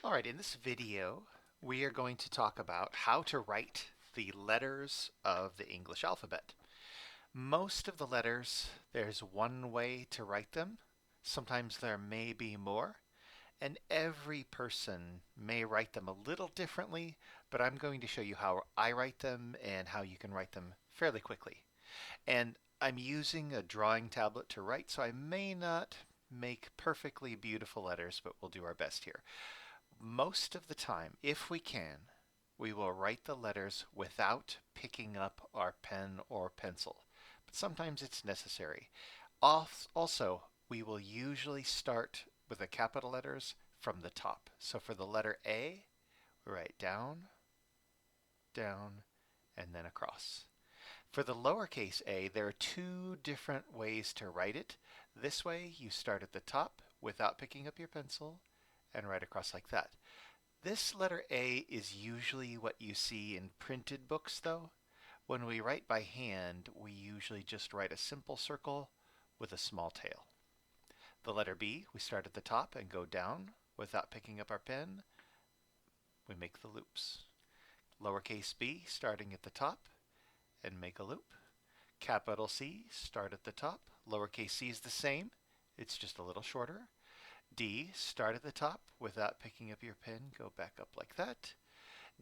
Alright, in this video, we are going to talk about how to write the letters of the English alphabet. Most of the letters, there's one way to write them. Sometimes there may be more, and every person may write them a little differently, but I'm going to show you how I write them and how you can write them fairly quickly. And I'm using a drawing tablet to write, so I may not make perfectly beautiful letters, but we'll do our best here. Most of the time, if we can, we will write the letters without picking up our pen or pencil. But sometimes it's necessary. Also, we will usually start with the capital letters from the top. So for the letter A, we write down, down, and then across. For the lowercase a, there are two different ways to write it. This way, you start at the top without picking up your pencil and write across like that. This letter A is usually what you see in printed books, though. When we write by hand, we usually just write a simple circle with a small tail. The letter B, we start at the top and go down without picking up our pen. We make the loops. Lowercase b, starting at the top and make a loop. Capital C, start at the top. Lowercase c is the same, it's just a little shorter. D, start at the top without picking up your pen, go back up like that.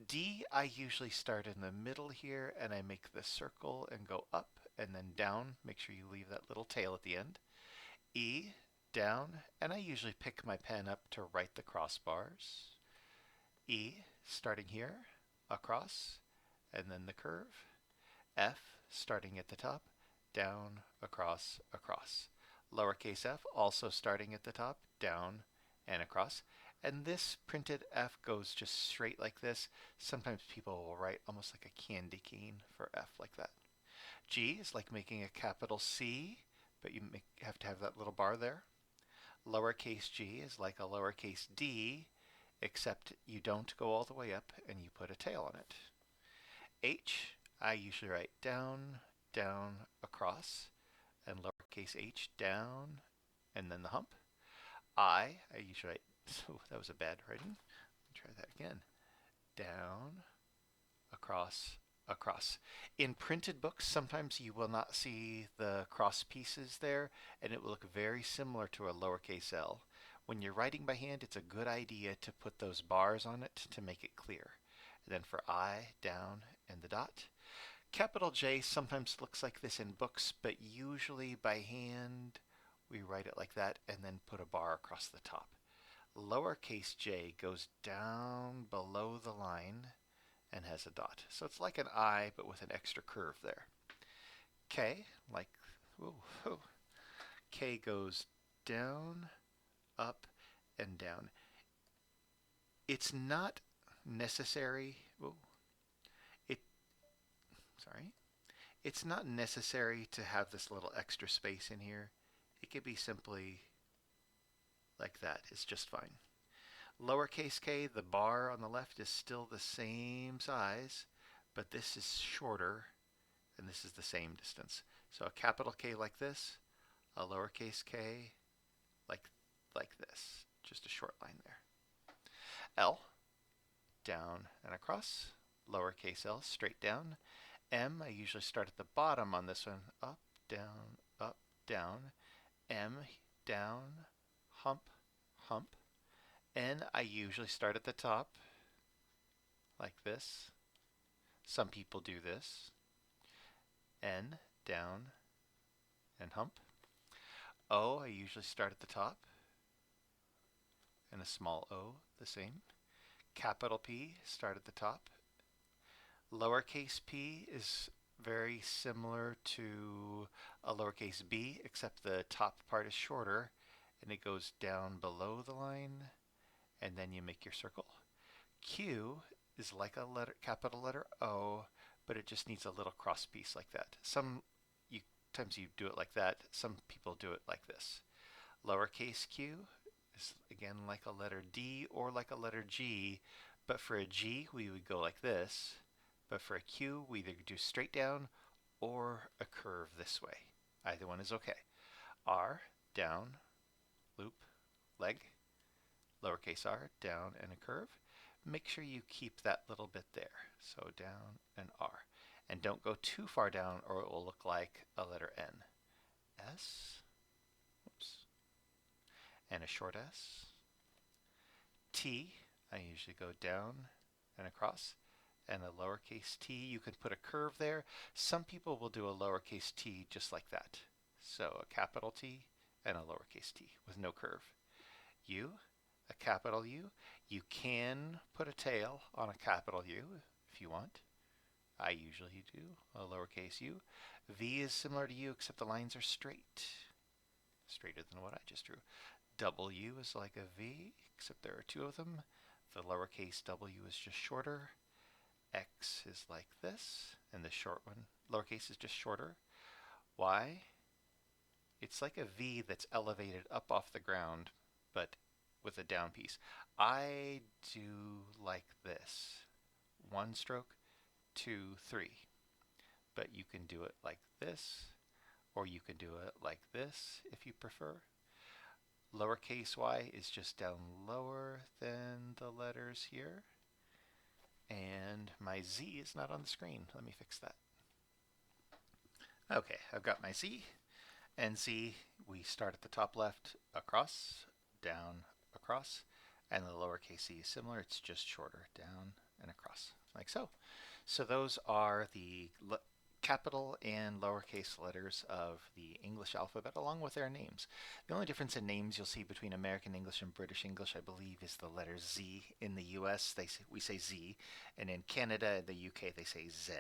D, I usually start in the middle here and I make the circle and go up and then down. Make sure you leave that little tail at the end. E, down, and I usually pick my pen up to write the crossbars. E, starting here, across, and then the curve. F, starting at the top, down, across, across. Lowercase f, also starting at the top, down, and across. And this printed F goes just straight like this. Sometimes people will write almost like a candy cane for F like that. G is like making a capital C, but you have to have that little bar there. Lowercase g is like a lowercase d, except you don't go all the way up and you put a tail on it. H, I usually write down, down, across, and lowercase h down, and then the hump. I usually write, so that was a bad writing. Try that again. Down, across, across. In printed books, sometimes you will not see the cross pieces there, and it will look very similar to a lowercase l. When you're writing by hand, it's a good idea to put those bars on it to make it clear. And then for I, down, and the dot. Capital J sometimes looks like this in books, but usually by hand we write it like that and then put a bar across the top. Lowercase j goes down below the line and has a dot. So it's like an I, but with an extra curve there. K, like, ooh, ooh. K goes down, up, and down. It's not necessary, ooh, it, sorry, it's not necessary to have this little extra space in here. It could be simply like that. It's just fine. Lowercase k, the bar on the left is still the same size, but this is shorter and this is the same distance. So a capital K like this, a lowercase k like this. Just a short line there. L, down and across. Lowercase l, straight down. M, I usually start at the bottom on this one. Up, down. M, down, hump, hump. N, I usually start at the top, like this. Some people do this. N, down, and hump. O, I usually start at the top, and a small o, the same. Capital P, start at the top. Lowercase p is very similar to a lowercase b, except the top part is shorter, and it goes down below the line, and then you make your circle. Q is like a capital letter O, but it just needs a little cross piece like that. Sometimes you do it like that. Some people do it like this. Lowercase q is again like a letter D or like a letter G, but for a G we would go like this, but for a Q we either do straight down or a curve this way. Either one is okay. R, down, loop, leg, lowercase r, down and a curve. Make sure you keep that little bit there. So down and R. And don't go too far down or it will look like a letter N. S, oops, and a short S. T, I usually go down and across. And a lowercase t, you can put a curve there. Some people will do a lowercase t just like that. So a capital T and a lowercase t with no curve. U, a capital U. You can put a tail on a capital U if you want. I usually do a lowercase u. V is similar to U except the lines are straight. Straighter than what I just drew. W is like a V except there are two of them. The lowercase w is just shorter. X is like this, and the short one, lowercase, is just shorter. Y, it's like a V that's elevated up off the ground, but with a down piece. I do like this. One stroke, 2, 3. But you can do it like this, or you can do it like this if you prefer. Lowercase y is just down lower than the letters here. And my Z is not on the screen. Let me fix that. Okay, I've got my Z. And Z, we start at the top left, across, down, across. And the lowercase z is similar. It's just shorter, down and across, like so. So those are the capital and lowercase letters of the English alphabet along with their names. The only difference in names you'll see between American English and British English, I believe, is the letter Z. In the US, we say Z, and in Canada and the UK, they say Z.